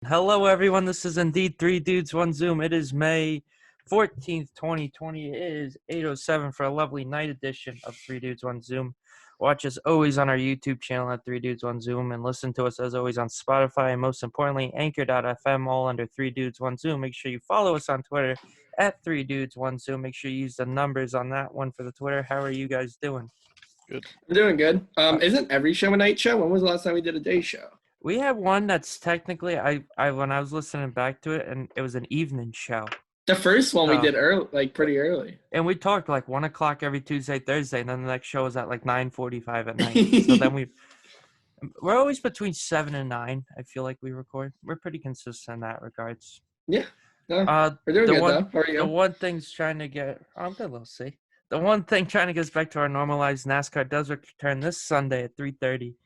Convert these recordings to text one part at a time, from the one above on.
Hello, everyone. This is indeed Three Dudes, One Zoom. It is May 14th, 2020. It is 8:07 for a lovely night edition of Three Dudes, One Zoom. Watch us always on our YouTube channel at Three Dudes, One Zoom, and listen to us as always on Spotify and most importantly, Anchor.fm, all under Three Dudes, One Zoom. Make sure you follow us on Twitter at Three Dudes, One Zoom. Make sure you use the numbers on that one for the Twitter. How are you guys doing? Good. I'm doing good. Isn't every show a night show? When was the last time we did a day show? We have one that's technically I when I was listening back to it, and it was an evening show. The first one we did early, pretty early. And we talked 1 o'clock every Tuesday, Thursday, and then the next show was at 9:45 at night. So then we're always between 7 and 9. I feel like we record. We're pretty consistent in that regards. Yeah. No, we're doing good though. How are you? The one thing's trying to get. I'm good. We'll see. The one thing trying to get us back to our normalized NASCAR does return this Sunday at 3:30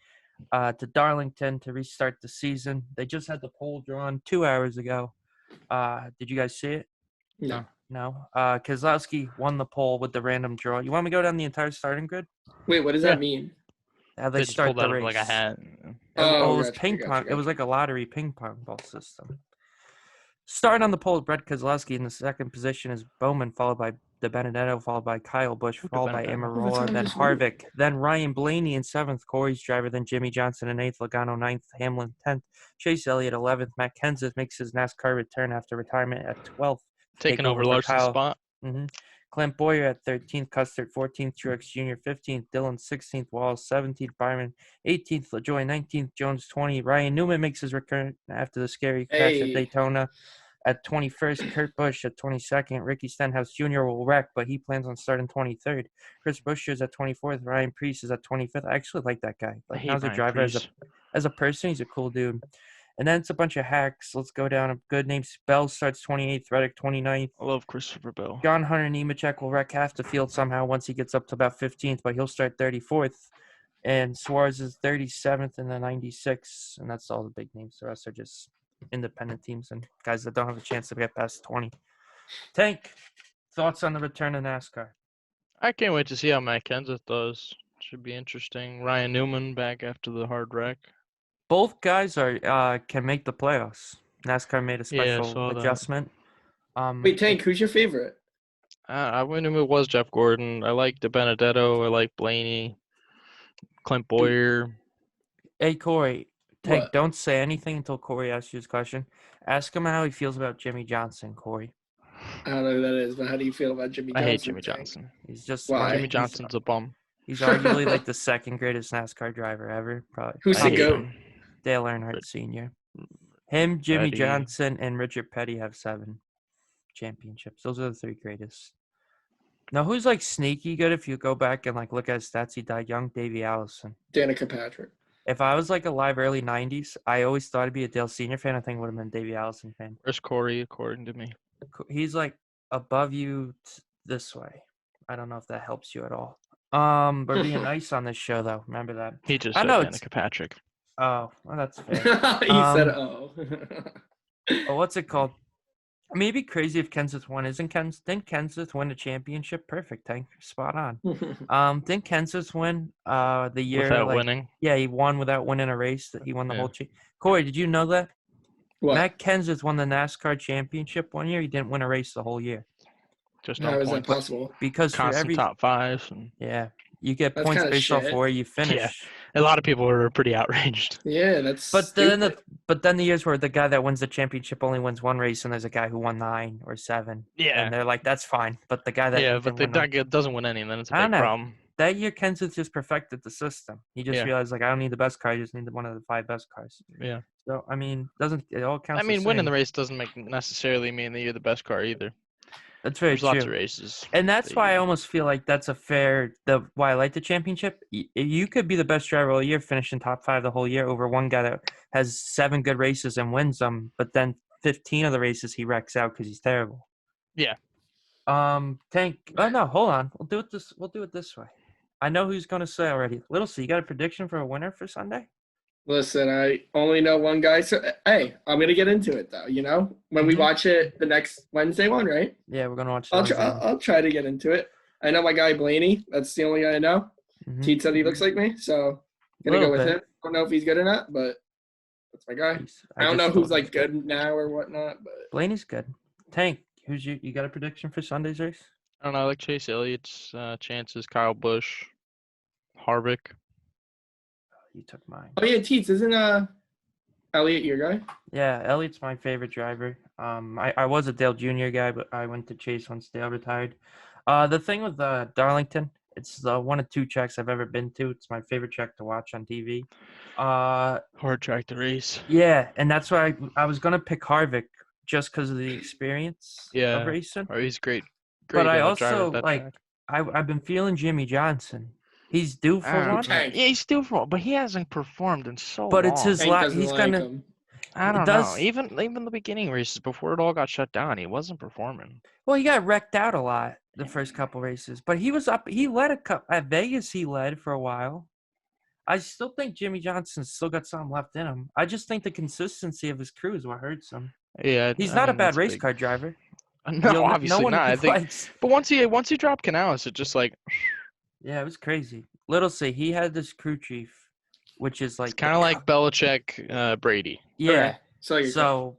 to Darlington to restart the season. They just had the poll drawn 2 hours ago. Did you guys see it? No. No. Keselowski won the poll with the random draw. You want me to go down the entire starting grid? Wait, what does that mean? How they just start pulled the out of race. like a hat. It was ping pong. It was like a lottery ping pong ball system. Starting on the pole is Brett Keselowski. In the second position is Bowman, followed by De Benedetto, followed by Kyle Busch, followed by Amarola, then Harvick, then Ryan Blaney in seventh, Corey's driver, then Jimmy Johnson in eighth, Logano ninth, Hamlin 10th, Chase Elliott 11th, Matt Kenseth makes his NASCAR return after retirement at 12th. Taking over Larson's spot. Clint Boyer at 13th, Custer 14th, Truex Jr. 15th, Dillon 16th, Walls 17th, Byron 18th, LaJoy 19th, Jones 20. Ryan Newman makes his return after the scary crash at Daytona at 21st, Kurt Busch at 22nd, Ricky Stenhouse Jr. will wreck, but he plans on starting 23rd. Chris Buescher is at 24th, Ryan Preece is at 25th. I actually like that guy. As a driver, as a person, he's a cool dude. And then it's a bunch of hacks. Let's go down. A good name. Bell starts 28th, Reddick 29th. I love Christopher Bell. John Hunter Nemechek will wreck half the field somehow once he gets up to about 15th, but he'll start 34th. And Suarez is 37th in the 96, and that's all the big names. The rest are just independent teams and guys that don't have a chance to get past 20. Tank, thoughts on the return of NASCAR? I can't wait to see how Matt Kenseth does. Should be interesting. Ryan Newman back after the hard wreck. Both guys are can make the playoffs. NASCAR made a special adjustment. Wait, Tank, who's your favorite? I went him. It was Jeff Gordon. I like De Benedetto. I like Blaney. Clint Boyer. Hey, Corey. Tank, What? don't say anything until Corey asks you his question. Ask him how he feels about Jimmy Johnson, Corey. I don't know who that is, but how do you feel about Jimmy Johnson? I hate Jimmy Johnson. He's just Jimmy Johnson's a bum. He's arguably the second greatest NASCAR driver ever. Probably. Who's the GOAT? Dale Earnhardt Sr. Him, Jimmy Johnson, and Richard Petty have 7 championships. Those are the 3 greatest. Now, who's sneaky good if you go back and look at his stats? He died young. Davey Allison. Danica Patrick. If I was alive early 90s, I always thought I'd be a Dale Sr. fan. I think I would have been a Davey Allison fan. Where's Corey, according to me? He's above you this way. I don't know if that helps you at all. We're being nice on this show, though. Remember that. He just said Danica Patrick. Oh, well, that's fair. He said, oh. What's it called? Maybe crazy if Kenseth won. Didn't Kenseth win a championship? Perfect, Tank. Spot on. Didn't Kenseth win the year without winning? Yeah, he won without winning a race. That he won the whole Corey, did you know that? What? Matt Kenseth won the NASCAR championship one year. He didn't win a race the whole year. Just how is that possible? Because constant for every top 5s. You get points based off where you finish. Yeah, a lot of people were pretty outraged. Yeah, that's. But then the years where the guy that wins the championship only wins one race, and there's a guy who won 9 or 7. Yeah, and they're that's fine. But the guy that doesn't win any, then it's a big problem. That year, Kenseth just perfected the system. He just realized I don't need the best car. I just need one of the 5 best cars. Yeah. So doesn't it all counts? Winning the race doesn't necessarily mean that you're the best car either. That's very true. Lots of races. And that's why I almost feel like that's a fair – why I like the championship. You could be the best driver all year, finishing top 5 the whole year over one guy that has 7 good races and wins them, but then 15 of the races he wrecks out because he's terrible. Yeah. Tank – oh, no, hold on. We'll do it this way. I know who's going to say already. Little C, you got a prediction for a winner for Sunday? Listen, I only know one guy. So, hey, I'm going to get into it, though, when we watch it the next Wednesday one, right? Yeah, we're going to watch it. I'll try to get into it. I know my guy Blaney. That's the only guy I know. Teet said he looks like me, so I'm going to go with him. I don't know if he's good or not, but That's my guy. He's- I don't just know who's thought he like was good now or whatnot, but Blaney's good. Tank, you got a prediction for Sunday's race? I don't know. I like Chase Elliott's chances. Kyle Busch, Harvick. You took mine. oh yeah, Teets, isn't Elliott your guy? Yeah, Elliott's my favorite driver. I was a Dale Jr. guy, but I went to Chase once Dale retired. The thing with Darlington, it's one of two tracks I've ever been to. It's my favorite track to watch on TV. Hard track to race. Yeah, and that's why I was gonna pick Harvick just because of the experience Yeah. of racing. Or he's great. But I driver also at that like track. I've been feeling Jimmy Johnson. He's due for Ah, one, Tank. Yeah, he's still for, but he hasn't performed in so but long. it's his Tank doesn't he's like gonna. him. I don't does- know. Even the beginning races before it all got shut down, he wasn't performing. Well, he got wrecked out a lot the first couple races, but he was up. He led a cup at Vegas. He led for a while. I still think Jimmy Johnson's still got something left in him. I just think the consistency of his crew is what hurts him. Yeah, He's I not a mean, bad that's race big. car driver. No, obviously one not. I think, likes- but once he dropped Canales, it just like Yeah, it was crazy. Little C, he had this crew chief, which is like it's kind of like Belichick, Brady. yeah. Okay, so you're So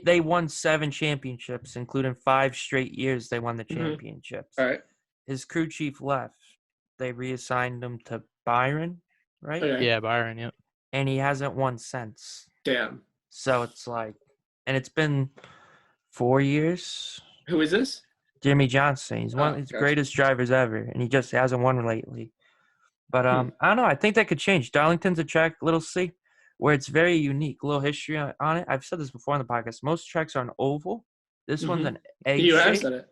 they won 7 championships, including 5 straight years they won the Mhm. championships. all right. His crew chief left. They reassigned him to Byron, right? Okay. Yeah, Byron. Yep. And he hasn't won since. Damn. So it's like, and it's been 4 years. Who is this? Jimmy Johnson. He's one Oh, of his gotcha. greatest drivers ever, and he just hasn't won lately. But Hmm. I don't know. I think that could change. Darlington's a track, Little C, where it's very unique. Little history on it. I've said this before on the podcast. Most tracks are an oval. This one's Mhm. an egg You have shape said it.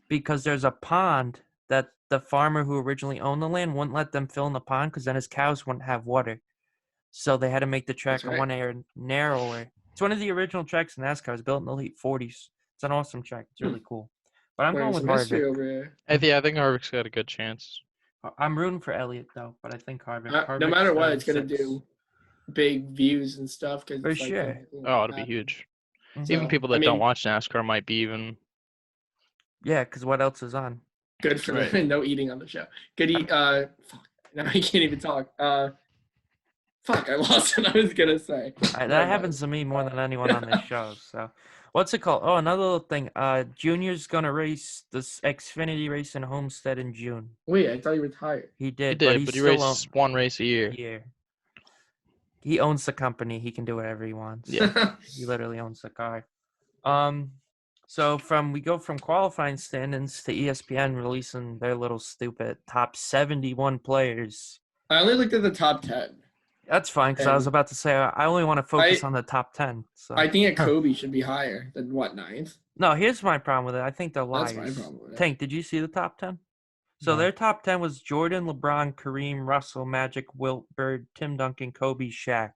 because there's a pond that the farmer who originally owned the land wouldn't let them fill in the pond because then his cows wouldn't have water. So they had to make the track That's right. one area narrower. It's one of the original tracks in NASCAR. It was built in the late 40s. It's an awesome track. It's really cool. But I'm Learning going with some history Harvick. over here. I think Harvick's got a good chance. I'm rooting for Elliott, though, but I think Harvick. No Harvick's matter what, it's gonna 6. do big views and stuff. Cause For it's like sure. something Oh, it'll be that- huge. Mhm. Even So, people I that don't mean- watch NASCAR might be even. Yeah, because what else is on? Good for Right. them. No eating on the show. Good eat. Fuck. Now I can't even talk. Fuck. I lost what I was gonna say. That happens to me more than anyone on this show. So, what's it called? Oh, another little thing. Junior's gonna race this Xfinity race in Homestead in June. Wait, I thought you retired. He He did, did, but but he still races one race a year. Yeah. He owns the company. He can do whatever he wants. Yeah. He literally owns the car. So we go from qualifying standings to ESPN releasing their little stupid top 71 players. I only looked at the top 10. That's fine because I was And- about to say I only want to focus on the top 10. So I think a Kobe should be higher than what, 9th? no, here's my problem with it. I think they're That's liars. my problem with it. Tank, did you see the top 10? So No. their top 10 was Jordan, LeBron, Kareem, Russell, Magic, Wilt, Bird, Tim Duncan, Kobe, Shaq.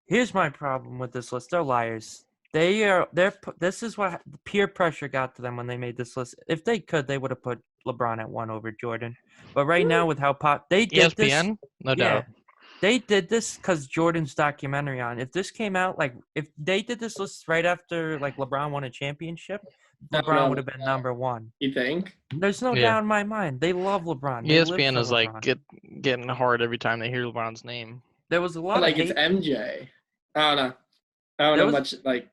Here's my problem with this list. They're liars. This is what peer pressure got to them when they made this list. If they could, they would have put LeBron at 1 over Jordan. But right now with how they did ESPN? No this, doubt. they did this because Jordan's documentary on. If this came out if they did this list right after LeBron won a championship, No, LeBron no, would have been no. number 1. You think? There's no Yeah. doubt in my mind. They love LeBron. They live ESPN for is like LeBron. getting hard every time they hear LeBron's name. There was a lot Like of it's hate. MJ. I don't know. I don't There know was- much. Like,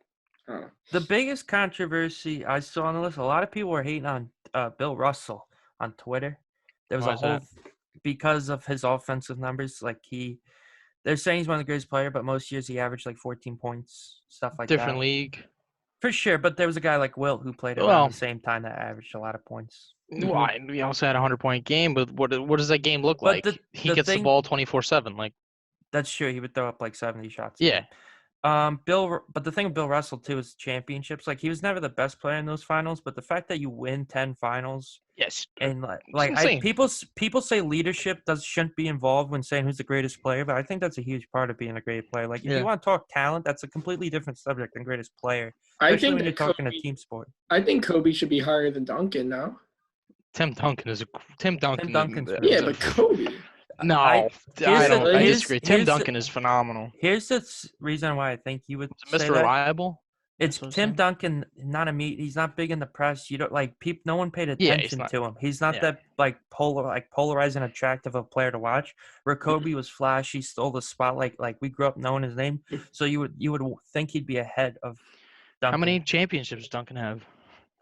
I don't know. The biggest controversy I saw on the list, a lot of people were hating on Bill Russell on Twitter. There was Why a is whole that? because of his offensive numbers. They're saying he's one of the greatest players, but most years he averaged 14 points, stuff like Different that. league. For sure, but there was a guy like Wilt who played around Well- the same time that averaged a lot of points. Why? We also had a 100-point game, but what does that game look But like? the- He the gets thing- the ball 24/7. Like, That's true. He would throw up 70 shots. a yeah. game. But the thing with Bill Russell too is championships. He was never the best player in those finals, but the fact that you win 10 finals Yes. and insane. people say leadership shouldn't be involved when saying who's the greatest player, but I think that's a huge part of being a great player. If Yeah. you want to talk talent, that's a completely different subject than greatest player, I especially think when you're that talking a Kobe, team sport. I think Kobe should be higher than Duncan now. Tim Duncan is Tim Duncan's is- good. Yeah, but Kobe. No, I- I don't. I here's- disagree. Tim here's the- Duncan is phenomenal. Here's the reason why I think you would say Mr. that. Reliable. It's That's what I'm Tim saying. Duncan, not a meat. He's not big in the press. You don't like people. No one paid Yeah, he's attention not- to him. He's not yeah. that polarizing, attractive of a player to watch. Where Kobe was flashy, stole the spotlight. Like we grew up knowing his name, so you would think he'd be ahead of Duncan. How many championships does Duncan have?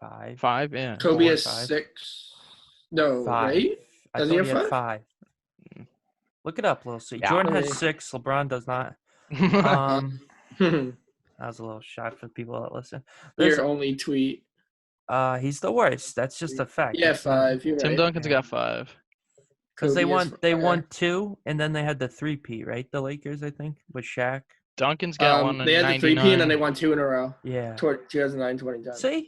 5? 5, yeah. Kobe 4, has 5. 6. No, 5. right? I Does thought he he have had 5? 5. Look it up, Lil C. Yeah. Jordan has Okay. 6. LeBron does not. That was a little shock for people that listen. Your only tweet. He's the worst. That's just a fact. Yeah, It's not- 5. You're Tim right. Duncan's Yeah. got 5. Because they Kobe is won fire. 2, and then they had the 3-peat, right? The Lakers, I think, with Shaq. Duncan's got one in They had the 99. 3P and then they won 2 in a row. Yeah. 2009, 2010. See,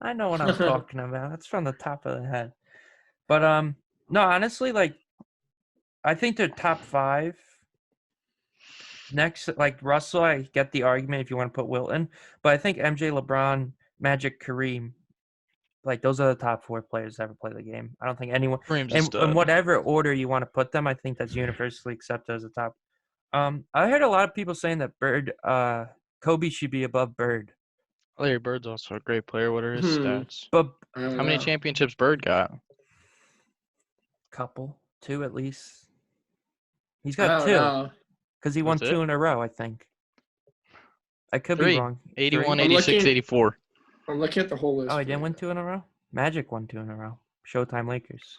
I know what I'm talking about. That's from the top of the head. But no, honestly, like, I think they're top 5. Next, like Russell, I get the argument if you want to put Wilton, but I think MJ, LeBron, Magic, Kareem, like those are the top 4 players to ever play the game. I don't think anyone. Kareem's a And stud. in whatever order you want to put them, I think that's universally accepted as a top. I heard a lot of people saying that Kobe should be above Bird. Larry Bird's also a great player. What are his stats? But I don't How many know. championships Bird got? couple, 2 at least. He's I got don't 2 know. because he won That's 2 it? in a row, I think. I could 3. be wrong. 81, 3? 86, looking- 84. I'm looking at the whole list. Oh, he didn't win 2 in a row? Magic won 2 in a row. Showtime Lakers.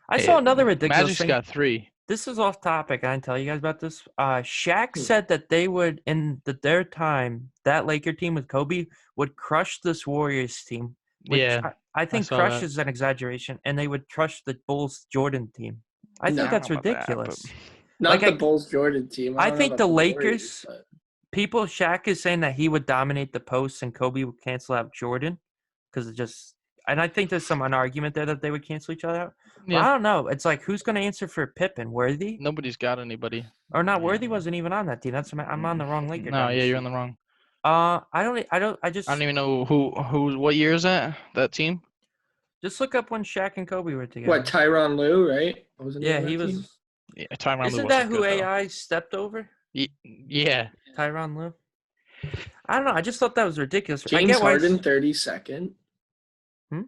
I Hey, saw another ridiculous Magic's thing. got 3. This is off topic. I didn't tell you guys about this. Shaq said that they would, in their time, that Laker team with Kobe would crush this Warriors team. Which Yeah. I think saw crush that. is an exaggeration, and they would crush the Bulls Jordan team. I No, think I that's don't know about that, ridiculous. Not like, the I- Bulls Jordan team. I don't know think about the Warriors, Lakers- but- People, Shaq is saying that he would dominate the posts and Kobe would cancel out Jordan because it just. And I think there's some argument there that they would cancel each other out. But I Yeah. don't know. It's like who's going to answer for Pippen? Worthy Nobody's got anybody. or not? Worthy wasn't even on that team. I'm on the wrong Laker. No, yeah, you're on dynasty. the wrong. I I don't even know who what year is that team? just look up when Shaq and Kobe were together. What, Tyronn Lue, right? Wasn't Yeah, on he that team? was. Yeah, Tyronn Lue Isn't wasn't that who good, though. AI stepped over? Yeah. Tyronn Lue. I don't know. I just thought that was ridiculous. I James get why. Harden, 32nd. Hmm?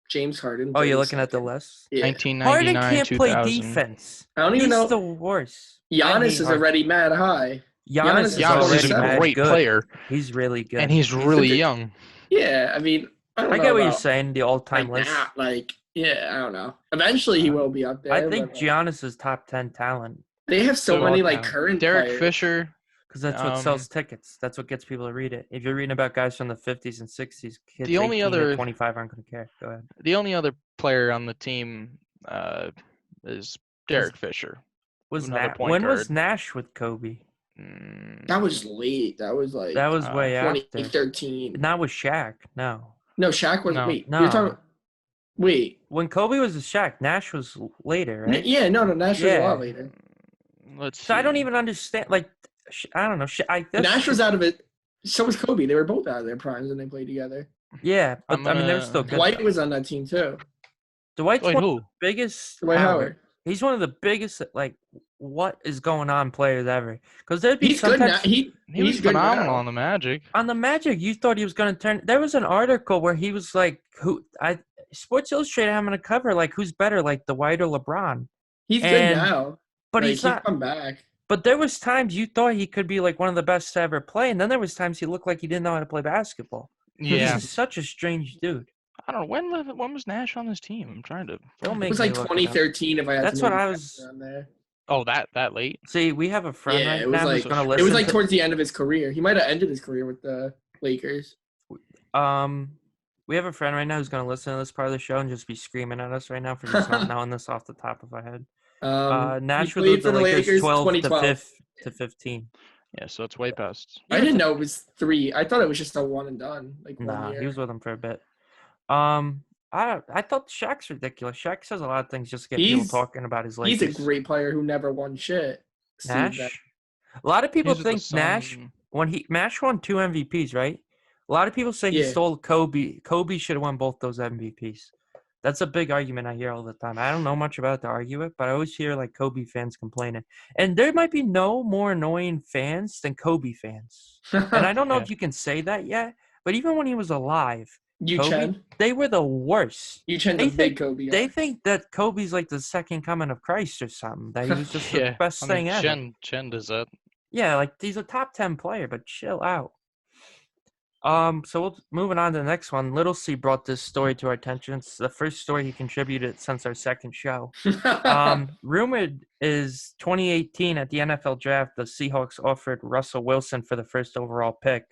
James Harden. Oh, you're looking at the 32nd. list. Yeah. 1999, Harden can't play 2000. defense. I don't even He's know. the worst. I Giannis hate is Harden. already mad high. Giannis is Giannis already is a mad great good. player, He's really good. and he's really the- young. Yeah, I mean, I don't I know get what you're about, saying. The all-time like, list. that, like, yeah, I don't know. Eventually, he will be up there. I think but, Giannis is top 10 talent they have so So- many like All-time. current Derek players. Fisher. because that's what sells tickets. That's what gets people to read it. If you're reading about guys from the 50s and 60s, kids The only 18 other- to 25 aren't going to care. Go ahead. The only other player on the team is Derek Fisher. Another point When was guard. Nash with Kobe? That was late. That was like That was way after. 2013. Not with Shaq. No. No, Shaq was No. wait. No. You're talking. Wait. When Kobe was with Shaq, Nash was later, right? Yeah, no, Nash was a Yeah. lot later. Let's see. So I don't even understand. Like, I don't know. Nash was out of it. So was Kobe. They were both out of their primes when they played together. Yeah, but I'm I mean, they're gonna- still good. Dwight was on that team too. Dwight's Wait, one of who? the biggest. Dwight Howard. He's one of the biggest. Like, what is going on players ever? Because there'd be He's good sometimes now. He was He's good phenomenal now. on the Magic. on the Magic, you thought he was going to turn. There was an article where he was like, Sports Illustrated having a cover like, who's better, like Dwight or LeBron? He's good And- now. But Like, he's not. come back. But there was times you thought he could be like one of the best to ever play, and then there was times he looked like he didn't know how to play basketball. Yeah. He's such a strange dude. I don't know when was Nash on this team. I'm trying to. Don't It make was me like look it up. 2013. If I had That's to what maybe I guess was- around there. Oh, that late? See, we have a friend Yeah, right it was now who's like- going to it listen. It was like to, towards the end of his career. He might have ended his career with the Lakers. we have a friend right now who's going to listen to this part of the show and just be screaming at us right now for just not knowing this off the top of our head. Nash he would played lead for the Lakers 12 2012. to 15. Yeah, so it's way past. I didn't know it was 3. I thought it was just a one and done. Like Nah, 1 year. he was with him for a bit. I thought Shaq's ridiculous. Shaq says a lot of things just to get people He's- talking about his Lakers. He's a great player who never won shit. Steve Nash. Nash. A lot of people He's with the think Nash Suns. when Nash won 2 MVPs, right? A lot of people say he Yeah. stole Kobe. Kobe should have won both those MVPs. That's a big argument I hear all the time. I don't know much about it to argue it, but I always hear like Kobe fans complaining. And there might be no more annoying fans than Kobe fans. And I don't know Yeah. if you can say that yet, but even when he was alive, Kobe, Chen. they were the worst. Chen's a big Kobe guy. They think that Kobe's like the second coming of Christ or something. That he was just the best thing ever. Chen does that. Yeah, like he's a top 10 player, but chill out. So moving on to the next one. Little C brought this story to our attention. It's the first story he contributed since our second show. Rumored is 2018 at the NFL draft, the Seahawks offered Russell Wilson for the first overall pick.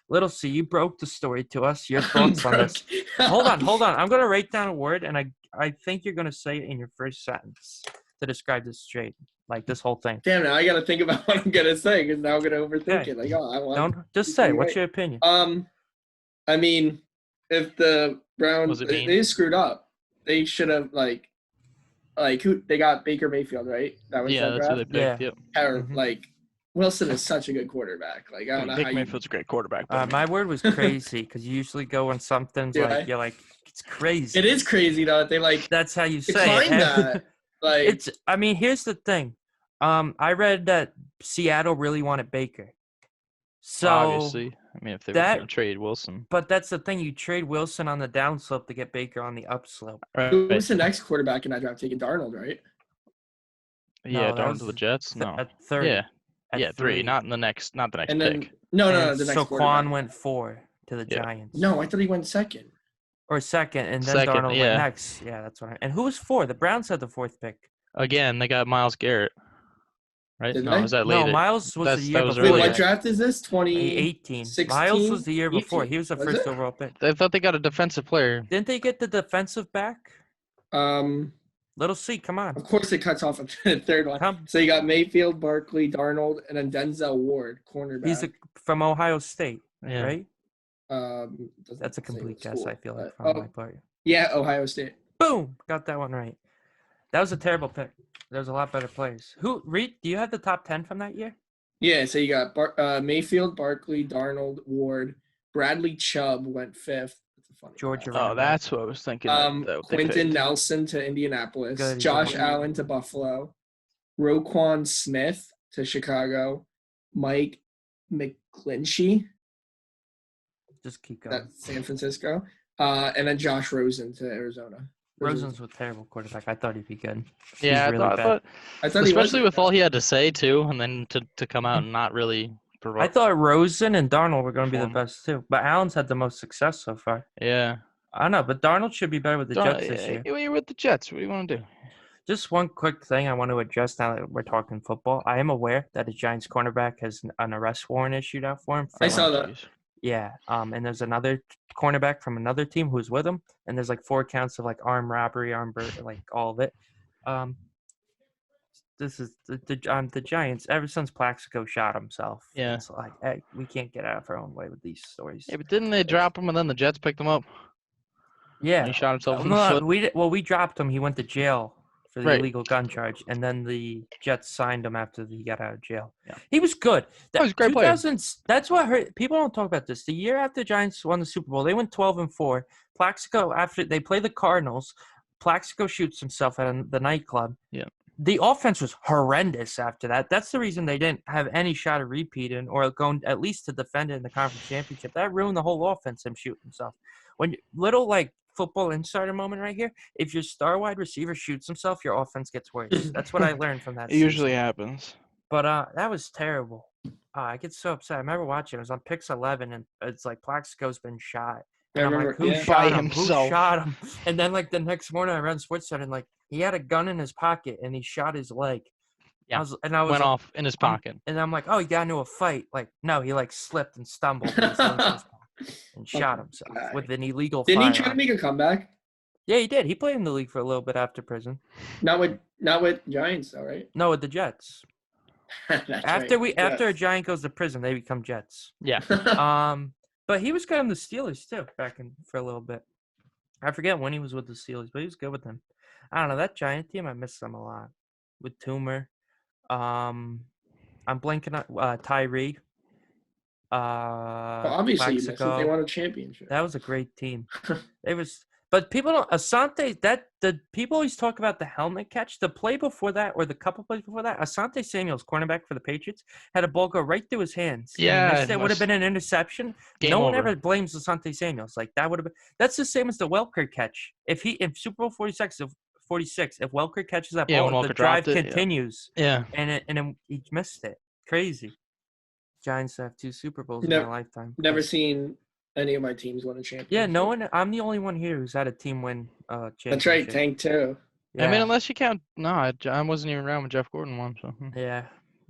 Little C, you broke the story to us. Your thoughts on this? Hold on. I'm going to write down a word, and I think you're going to say it in your first sentence to describe this trade, like this whole thing. Damn, now I got to think about what I'm going to say because now I'm going to overthink it. Like, I want. Don't just say. What's your opinion? I mean, if the Browns they screwed up, they should have like who they got Baker Mayfield, right? That was that's who they picked. Yep. Like Wilson is such a good quarterback. Like I don't know Baker Mayfield's a great quarterback. My word was crazy because you usually go when something's you're like it's crazy. It is crazy though. They like that's how you say it. That. Like it's. I mean, here's the thing. I read that Seattle really wanted Baker. So obviously, I mean, if they were going to trade Wilson, but that's the thing. You trade Wilson on the downslope to get Baker on the upslope. Right. Who's the next quarterback in that draft? Taking Darnold, right? Yeah, Darnold to the Jets. No, at 30. Yeah, 3. Not the next and then, pick. No. The next. So Quan went 4 to the Giants. No, I thought he went second. Or second, and then Darnold went next. Yeah, that's what. And who was 4? The Browns had the 4th pick. Again, they got Myles Garrett. Right? Did no, was that later? No, Miles was the year before. Wait, what draft is this? 2018. Miles was the year before. He was the first overall pick. I thought they got a defensive player. Didn't they get the defensive back? Little C, come on. Of course, it cuts off at the third one. So you got Mayfield, Barkley, Darnold, and then Denzel Ward, cornerback. He's from Ohio State, right? That's a complete guess, I feel like, from my part. Yeah, Ohio State. Boom! Got that one right. That was a terrible pick. There's a lot better players. Reed, do you have the top 10 from that year? Yeah, so you got Mayfield, Barkley, Darnold, Ward, Bradley Chubb went 5th. That's a funny Georgia. Oh, that's what I was thinking. Quentin Nelson to Indianapolis. Good. Josh Allen to Buffalo. Roquan Smith to Chicago. Mike McGlinchey. Just keep going. That's San Francisco. And then Josh Rosen to Arizona. Rosen's a terrible quarterback. I thought he'd be good. Yeah, I thought especially with all he had to say too, and then to come out and not really provoke. I thought Rosen and Darnold were going to be the best too, but Allen's had the most success so far. Yeah, I know, but Darnold should be better with the Jets this year. You're with the Jets. What do you want to do? Just one quick thing I want to address now that we're talking football. I am aware that the Giants cornerback has an arrest warrant issued out for him. I saw that. Yeah, and there's another cornerback from another team who's with him, and there's like 4 counts of like armed robbery, like all of it. This is the Giants. Ever since Plaxico shot himself, it's like, hey, we can't get out of our own way with these stories. Yeah, but didn't they drop him and then the Jets picked him up? Yeah, and he shot himself in the foot. We dropped him. He went to jail for the illegal gun charge, and then the Jets signed him after he got out of jail. Yeah. He was good. That was a great player. That's what hurt. People don't talk about this. The year after Giants won the Super Bowl, they went 12-4. Plaxico, after they play the Cardinals, Plaxico shoots himself at the nightclub. Yeah. The offense was horrendous after that. That's the reason they didn't have any shot of repeating or going at least to defend it in the conference championship. That ruined the whole offense, him shooting himself. When little football insider moment right here. If your star wide receiver shoots himself, your offense gets worse. That's what I learned from that. It usually happens. But that was terrible. I get so upset. I remember watching. It was on Pix 11, and it's like Plaxico's been shot. And I'm like, who shot him? Who shot him? And then the next morning, I read SportsCenter, and he had a gun in his pocket, and he shot his leg. Yeah, I went off in his pocket. And I'm like, oh, he got into a fight. No, he slipped and stumbled. And shot himself with an illegal firearm. Didn't he try to make a comeback? Yeah, he did. He played in the league for a little bit after prison. Not with Giants, though, right? No, with the Jets. After a Giant goes to prison, they become Jets. Yeah. But he was good on the Steelers too, for a little bit. I forget when he was with the Steelers, but he was good with them. I don't know, that Giant team, I miss them a lot. With Toomer. I'm blanking on Tyree. Obviously, they won a championship. That was a great team. But people don't Asante the people always talk about the helmet catch. The play before that, or the couple plays before that, Asante Samuel's cornerback for the Patriots had a ball go right through his hands. And he missed it. Would have been an interception. Game no one over. ever blames Asante Samuel's. Like that would have been. That's the same as the Welker catch. If Super Bowl 46, if Welker catches that ball, the drive continues. Yeah. And he missed it. Crazy. Giants have 2 Super Bowls in my lifetime. Never seen any of my teams win a championship. Yeah, no one. I'm the only one here who's had a team win championship. That's right, Tank too. Yeah. I mean, unless you count. No, I wasn't even around when Jeff Gordon won. So. Yeah,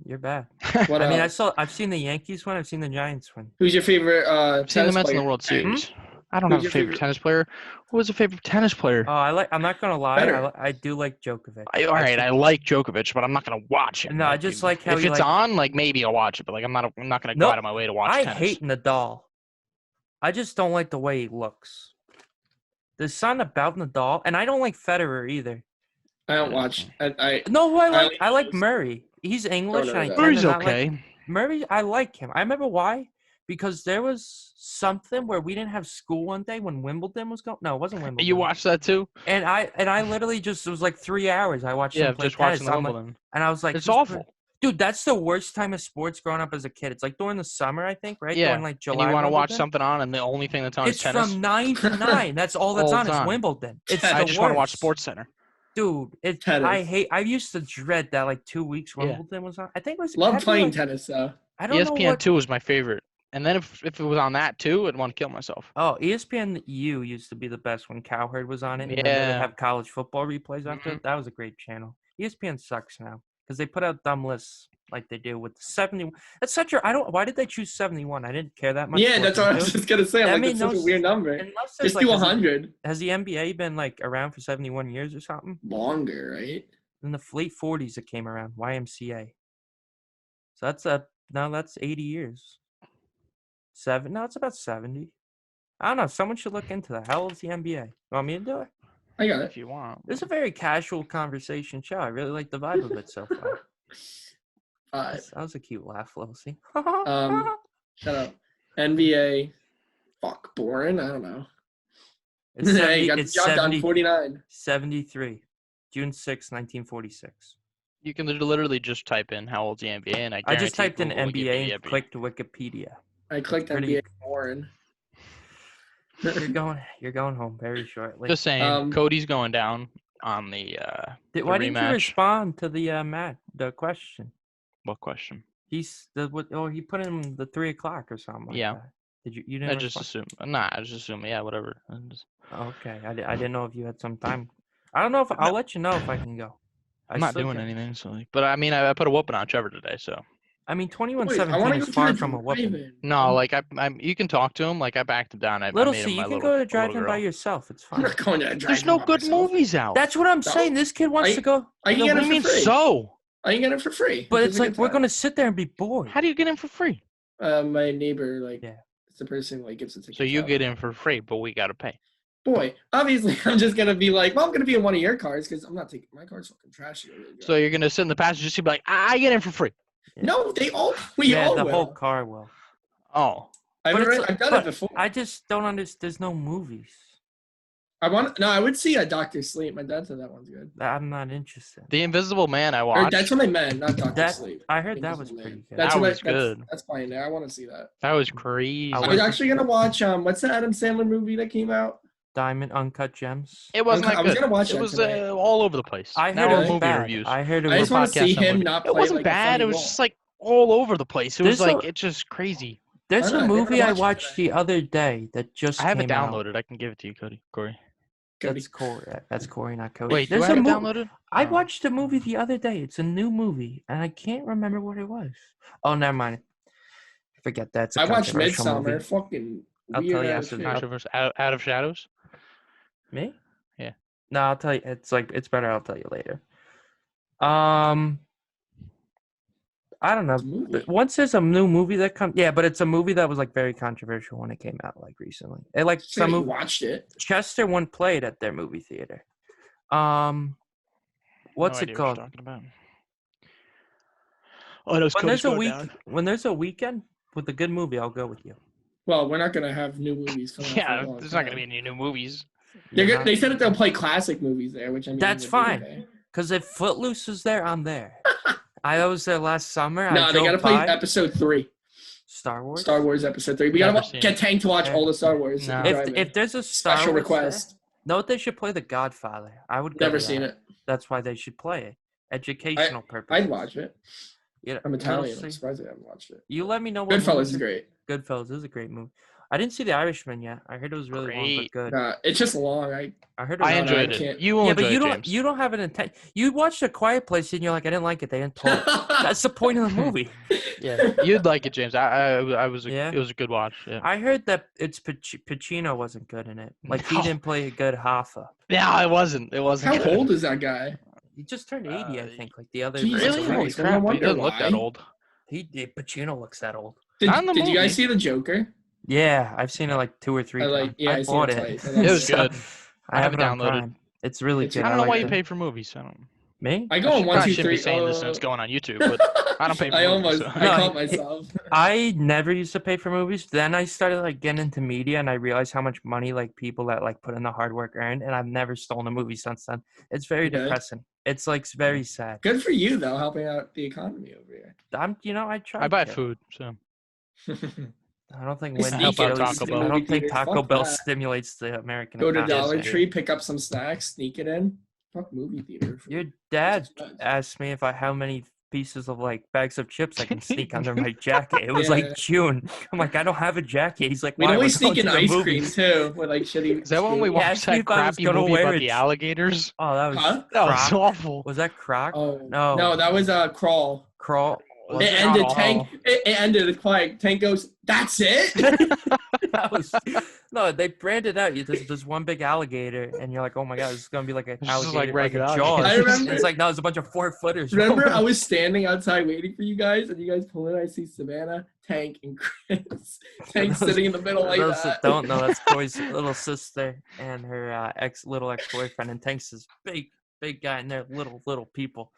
you're bad. What I mean, I've seen the Yankees win. I've seen the Giants win. Who's your favorite? I've seen the Mets in the World Series. I don't have a favorite tennis player. Who was a favorite tennis player? Oh, I'm not gonna lie. I do like Djokovic. All right, I like Djokovic, but I'm not gonna watch it. No, I just like how if it's on, like maybe I'll watch it, but like I'm not gonna go out of my way to watch tennis. I hate Nadal. I just don't like the way he looks. There's something about Nadal, and I don't like Federer either. I don't watch. I like Murray. He's English. Murray's okay. Murray, I like him. I remember why. Because there was something where we didn't have school one day when Wimbledon was going. No, it wasn't Wimbledon. You watched that too? And I literally just, it was like 3 hours. I watched him play just watching tennis. Wimbledon. And I was like, it's awful. Dude, that's the worst time of sports growing up as a kid. It's like during the summer, I think, right? Yeah. During like July. And you want to watch something on, and the only thing that's on is tennis? It's from 9 to 9. That's all that's on. It's Wimbledon. I just want to watch Sports Center. Dude, I used to dread that like 2 weeks Wimbledon was on. I think it was. Love playing tennis, though. I don't know. ESPN 2 was my favorite. And then if it was on that too, I'd want to kill myself. Oh, ESPN U used to be the best when Cowherd was on it. And yeah. then they would have college football replays after it. That was a great channel. ESPN sucks now because they put out dumb lists like they do with the 71. That's such a. Why did they choose 71? I didn't care that much. Yeah, that's what I was just gonna say. Like, that's such a weird number. Just do 100. Has the NBA been like around for 71 years or something? Longer, right? In the late 40s, it came around. YMCA. So that's 80 years. No, it's about 70. I don't know. Someone should look into that. How old is the NBA? You want me to do it? I got it. If you want. This is a very casual conversation show. I really like the vibe of it so far. That was a cute laugh, Lucy. Shut up. NBA. Fuck, boring. I don't know. It's 70, got the job done. 49. 73. June 6, 1946. You can literally just type in how old's the NBA, and I just typed in NBA and clicked Wikipedia. I clicked NBA Warren. You're going home very shortly. Just saying, Cody's going down on the why rematch. Didn't you respond to the question? What question? He put in the 3 o'clock or something. Like that. Did you? You didn't. I just assumed. Nah, I just assumed. Yeah, whatever. Okay, I didn't know if you had some time. I don't know if I'll let you know if I can go. I'm not doing anything, so but I mean, I put a whooping on Trevor today, so. I mean, 21-17 is far from a whooping. No, like you can talk to him. Like I backed him down. Little C, you can go to drive-in by yourself. It's fine. I'm not going to drive-in. There's no good movies out. That's what I'm saying. This kid wants to go. I can get it for free. So. I can get it for free. But it's like we're gonna sit there and be bored. How do you get in for free? My neighbor, it's the person gives it to. So you get in for free, but we gotta pay. Boy, obviously, I'm just gonna be like, well, I'm gonna be in one of your cars because I'm not taking my car's fucking trashy. So you're gonna sit in the passenger seat, be like, I get in for free. Yeah. No, we all the will. Whole car will. Oh, I've done it before. I just don't understand. There's no movies. I would see a Dr. Sleep. My dad said that one's good. I'm not interested. The Invisible Man I watched. That's what I meant, not Dr. Sleep. I heard that was pretty good. That was good. That's fine there. I want to see that. That was crazy. I was actually gonna watch what's the Adam Sandler movie that came out? Diamond Uncut Gems. It wasn't that good. I was gonna watch it. It was all over the place. I heard it was movie bad. Reviews. I heard it was. I just want to see him not play. It wasn't bad. It was just like all over the place. It was it's just crazy. There's a movie I watched the other day that just came out. I have it downloaded. I can give it to you, Corey. That's Corey. That's Corey, not Cody. Wait, do you have it downloaded? I watched a movie the other day. It's a new movie, and I can't remember what it was. Oh, never mind. Forget that. I watched Midsummer. Fucking I'll tell you after. Out of Shadows? Me? Yeah. No, I'll tell you. It's better. I'll tell you later. I don't know. But once there's a new movie that comes, but it's a movie that was like very controversial when it came out like recently. You watched it. Chester one played at their movie theater. What's it called? What you're talking about. Oh, no, when there's a weekend with a good movie, I'll go with you. Well, we're not gonna have new movies coming out. There's not gonna be any new movies. They said that they'll play classic movies there, which I mean that's fine. Because if Footloose is there, I'm there. I was there last summer. No, they gotta play episode 3. Star Wars episode 3. We gotta get Tank to watch all the Star Wars. No. If there's a special request, no, they should play The Godfather. I would never seen it. That's why they should play it. Educational purposes. I'd watch it. Yeah, I'm Italian. I'm surprised I haven't watched it. You let me know. What Goodfellas is great. Goodfellas is a great movie. I didn't see The Irishman yet. I heard it was really long but good. It's just long. I heard I enjoyed it. You will enjoy it, James. You don't have an intent. You watched A Quiet Place and you're like, I didn't like it. They didn't talk. That's the point of the movie. Yeah, you'd like it, James. It was a good watch. Yeah. I heard that it's Pacino wasn't good in it. Like he didn't play a good Hoffa. Yeah, it wasn't. How good. old is that guy? He just turned 80, I think. Like the other. Really? Holy crap! He doesn't look that old. Pacino looks that old. Did you guys see The Joker? Yeah, I've seen it like 2 or 3 times. I bought it. It was good. I have it downloaded. It's really good. I don't know why you pay for movies. I don't. Me? I go on 1, 2, 3. I shouldn't be saying this and it's going on YouTube, but I don't pay for movies. I caught myself. I never used to pay for movies. Then I started like getting into media, and I realized how much money like people that like put in the hard work earn. And I've never stolen a movie since then. It's very depressing. It's like very sad. Good for you though, helping out the economy over here. I try. I buy food, so. I don't think Taco Bell stimulates the American economy. Go to Dollar Tree, pick up some snacks, sneak it in. Fuck movie theater. Your dad asked me how many pieces of like bags of chips I can sneak under my jacket. It was like June. I'm like, I don't have a jacket. He's like, we always sneak in ice cream too with like shitty. Is that when we watched that crappy movie about the alligators? Oh, that was awful. Was that Croc? Oh no, that was Crawl. Crawl. It ended. Tank. It ended quiet. Tank goes, "That's it." No, they branded out. There's one big alligator, and you're like, "Oh my god, this is gonna be like an alligator, like a Jaws." I remember. It's like no, it's a bunch of 4-footers. Remember, I was standing outside waiting for you guys, and you guys pull in. I see Savannah, Tank, and Chris. Tank sitting in the middle like those that. That don't know, that's Coy's little sister and her ex-boyfriend, and Tank's this big guy, and they're little people.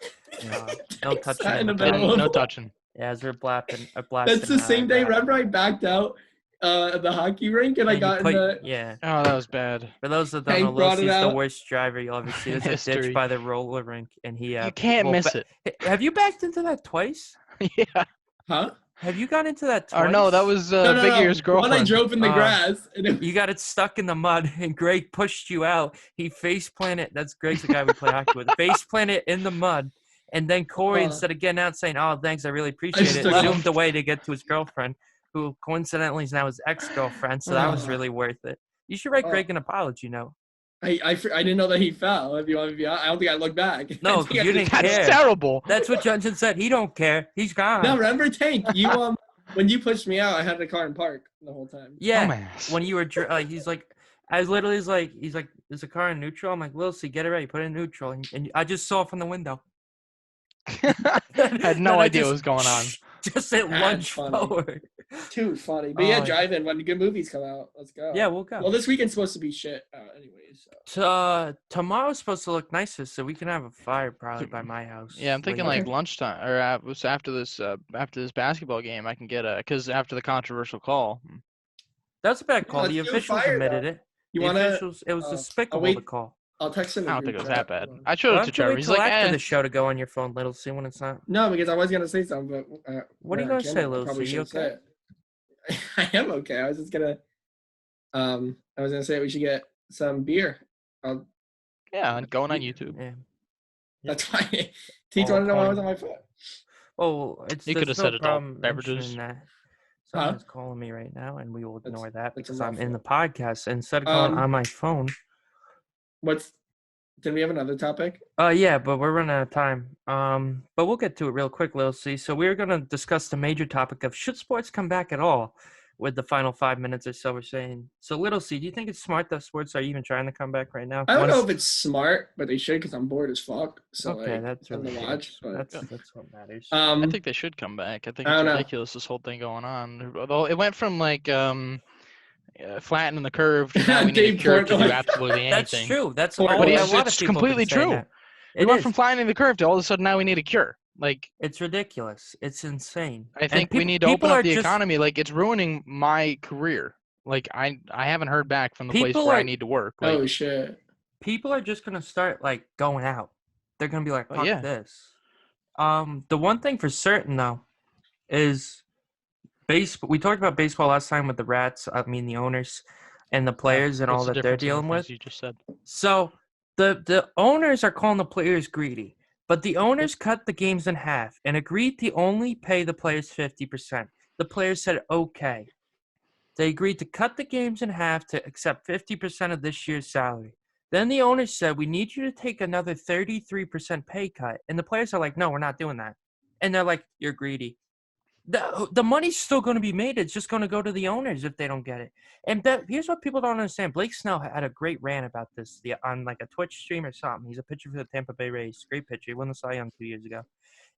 No touching. No touching. Yeah, as we're blasting. That's the same day. Remember, I backed out at the hockey rink, and I got in the. Yeah. Oh, that was bad. For those that don't know, Lucy's the worst driver you'll ever see. There's a ditch by the roller rink, and he. You can't miss it. Have you backed into that twice? Yeah. Huh? Have you got into that twice? Or no, that was Big Ear's girlfriend. When I drove in the grass. You got it stuck in the mud, and Greg pushed you out. He face planted. That's Greg's the guy we play hockey with. Face planted in the mud, and then Corey, instead of getting out saying, "Oh, thanks, I really appreciate it," zoomed away to get to his girlfriend, who coincidentally is now his ex-girlfriend. So that was really worth it. You should write Greg an apology note. I didn't know that he fell. If you want to be honest, I don't think I looked back. No, you didn't care. That's terrible. That's what Johnson said. He don't care. He's gone. No, remember Tank? You when you pushed me out, I had the car in park the whole time. Yeah, when you were he's like, I was literally he's like, is the car in neutral? I'm like, Lilsey, get it right. Put it in neutral, and I just saw it from the window. Had no idea what was going on. Just at lunge forward. Too funny. But yeah, drive in when the good movies come out. Let's go. Yeah, we'll go. Well, this weekend's supposed to be shit anyways. So tomorrow's supposed to look nicer, so we can have a fire probably by my house. Yeah, I'm thinking like lunchtime or after this basketball game. I can get because after the controversial call. That's a bad call. The officials admitted it. It was despicable to call. I'll text him. I don't think it was that bad. I showed it to Trevor. He's like, after the show to go on your phone, little. See when it's not. No, because I was gonna say something, but what are you gonna say, little? You okay? I am okay. I was just gonna. I was gonna say we should get some beer. Yeah, and going on YouTube. Yeah. That's why. Teach wanted to know why I was on my foot. Oh, you could have said adult beverages. Someone's calling me right now, and we will ignore that because I'm in the podcast. Instead of calling on my phone. Did we have another topic? Yeah, but we're running out of time. But we'll get to it real quick, Lil C. So we're going to discuss the major topic of should sports come back at all with the final 5 minutes or so we're saying. So, Little C, do you think it's smart that sports are even trying to come back right now? I don't know if it's smart, but they should because I'm bored as fuck. So okay, that's really watch. But that's what matters. I think they should come back. I think it's ridiculous, this whole thing going on. Although it went from like flattening the curve to now we need a cure to do absolutely anything. That's true. That's but it's completely true. It went from flattening the curve to all of a sudden now we need a cure. Like it's ridiculous. It's insane. I think we need to open up the economy. Like it's ruining my career. Like I haven't heard back from the place where I need to work. Like, oh shit! People are just gonna start like going out. They're gonna be like, "Fuck this." The one thing for certain though is baseball. We talked about baseball last time with the Rats. I mean, the owners and the players and all that they're dealing with. You just said. So the owners are calling the players greedy, but the owners cut the games in half and agreed to only pay the players 50%. The players said okay. They agreed to cut the games in half to accept 50% of this year's salary. Then the owners said, we need you to take another 33% pay cut. And the players are like, no, we're not doing that. And they're like, you're greedy. The money's still going to be made. It's just going to go to the owners if they don't get it. And here's what people don't understand. Blake Snell had a great rant about this on like a Twitch stream or something. He's a pitcher for the Tampa Bay Rays. Great pitcher. He won the Cy Young 2 years ago.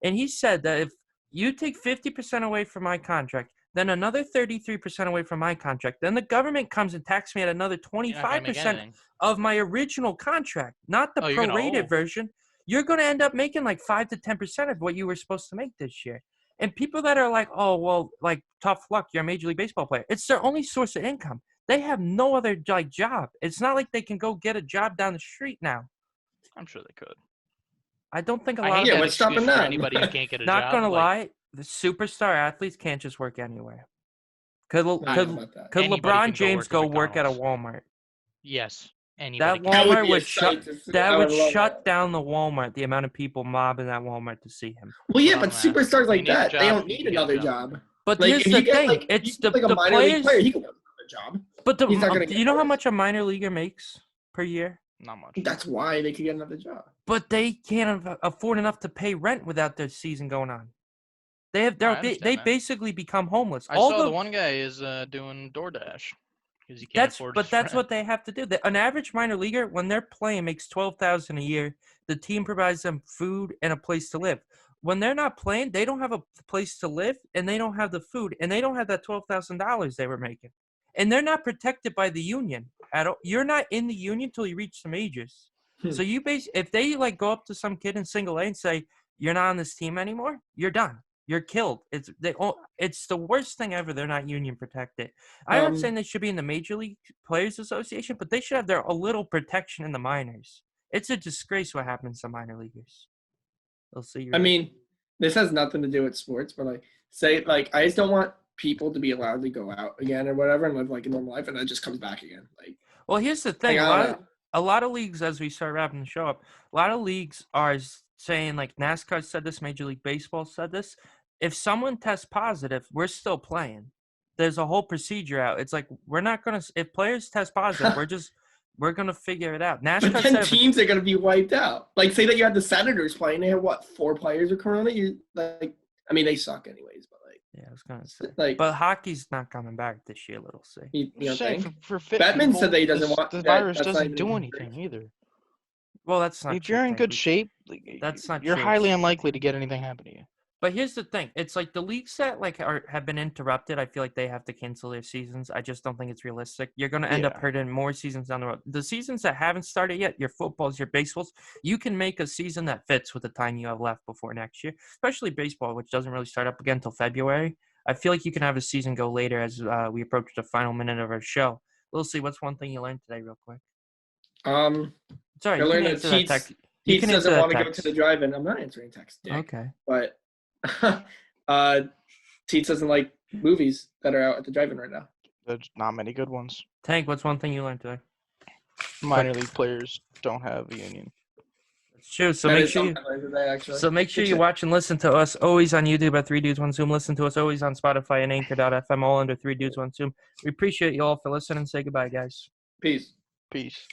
And he said that if you take 50% away from my contract, then another 33% away from my contract, then the government comes and taxes me at another 25% of my original contract, not the prorated version. You're going to end up making like 5 to 10% of what you were supposed to make this year. And people that are like, oh, well, like, tough luck, you're a Major League Baseball player. It's their only source of income. They have no other like job. It's not like they can go get a job down the street now. I'm sure they could. I don't think a lot of what's stopping that? Anybody who can't get a not job. Not gonna lie, the superstar athletes can't just work anywhere. Could LeBron James go work at a Walmart? Yes. That Walmart would shut down the Walmart. The amount of people mobbing that Walmart to see him. Well, yeah, but superstars like that, they don't need another job. But like, here's the thing: it's the minor league player. He can get another job. But do you know how much a minor leaguer makes per year? Not much. That's why they could get another job. But they can't afford enough to pay rent without their season going on. They basically become homeless. I saw the one guy is doing DoorDash because he can't afford. But that's what they have to do. An average minor leaguer, when they're playing, makes $12,000 a year. The team provides them food and a place to live. When they're not playing, they don't have a place to live, and they don't have the food, and they don't have that $12,000 they were making. And they're not protected by the union at all. You're not in the union until you reach the majors. So if they like go up to some kid in single A and say, you're not on this team anymore, you're done. You're killed. It's the worst thing ever. They're not union protected. I'm not saying they should be in the Major League Players Association, but they should have a little protection in the minors. It's a disgrace what happens to minor leaguers. They'll see. I mean, this has nothing to do with sports, but I just don't want people to be allowed to go out again or whatever and live like a normal life, and then it just comes back again. Well, here's the thing: a lot of leagues, as we start wrapping the show up, a lot of leagues are saying, like NASCAR said this, Major League Baseball said this. If someone tests positive, we're still playing. There's a whole procedure out. It's like we're not gonna. If players test positive, we're gonna figure it out. NASCAR but then teams are gonna be wiped out. Like, say that you had the Senators playing, they have 4 players with corona. They suck anyways. But I was gonna say, but hockey's not coming back this year. Little C. You think? For fit Batman people, said that he doesn't want the virus doesn't do anything either. Well, that's not. If you're in good shape, that's not. You're highly unlikely to get anything happen to you. But here's the thing: it's like the leagues that have been interrupted. I feel like they have to cancel their seasons. I just don't think it's realistic. You're going to end up hurting more seasons down the road. The seasons that haven't started yet, your footballs, your baseballs, you can make a season that fits with the time you have left before next year. Especially baseball, which doesn't really start up again until February. I feel like you can have a season go later as we approach the final minute of our show. We'll see. What's one thing you learned today, real quick? Sorry, I learned that Teats doesn't want to go to the drive-in. I'm not answering text, Dick. Okay. But Teats doesn't like movies that are out at the drive-in right now. There's not many good ones. Tank, what's one thing you learned today? Minor league players don't have a union. It's true. So make sure you watch and listen to us always on YouTube at 3 Dudes 1 Zoom. Listen to us always on Spotify and Anchor.fm, all under 3 Dudes 1 Zoom. We appreciate you all for listening. Say goodbye, guys. Peace. Peace.